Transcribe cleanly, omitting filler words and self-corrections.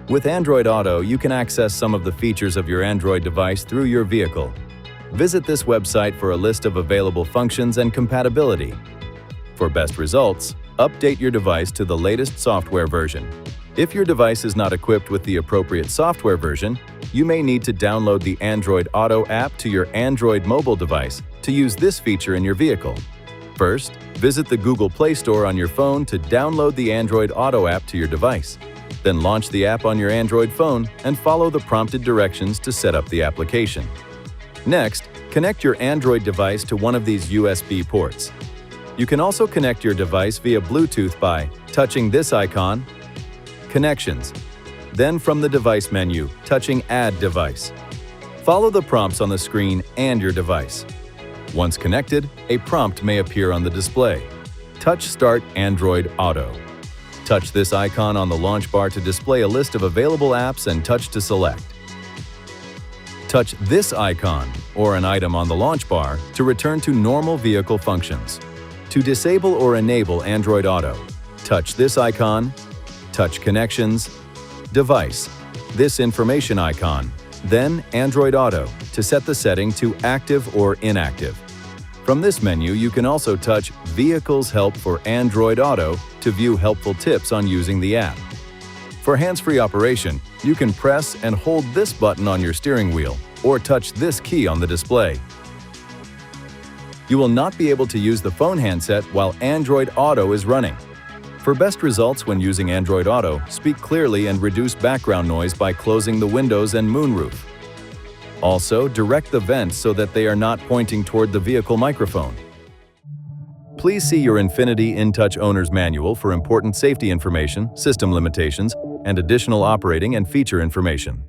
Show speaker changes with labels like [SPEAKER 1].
[SPEAKER 1] With Android Auto, you can access some of the features of your Android device through your vehicle. Visit this website for a list of available functions and compatibility. For best results, update your device to the latest software version. If your device is not equipped with the appropriate software version, you may need to download the Android Auto app to your Android mobile device to use this feature in your vehicle. First, visit the Google Play Store on your phone to download the Android Auto app to your device. Then launch the app on your Android phone and follow the prompted directions to set up the application. Next, connect your Android device to one of these USB ports. You can also connect your device via Bluetooth by touching this icon, Connections. Then from the Device menu, touching Add Device. Follow the prompts on the screen and your device. Once connected, a prompt may appear on the display. Touch Start Android Auto. Touch this icon on the launch bar to display a list of available apps and touch to select. Touch this icon, or an item on the launch bar, to return to normal vehicle functions. To disable or enable Android Auto, touch this icon, touch Connections, Device, this information icon, then Android Auto to set the setting to active or inactive. From this menu, you can also touch Vehicles Help for Android Auto to view helpful tips on using the app. For hands-free operation, you can press and hold this button on your steering wheel or touch this key on the display. You will not be able to use the phone handset while Android Auto is running. For best results when using Android Auto, speak clearly and reduce background noise by closing the windows and moonroof. Also, direct the vents so that they are not pointing toward the vehicle microphone. Please see your INFINITI InTouch Owner's Manual for important safety information, system limitations, and additional operating and feature information.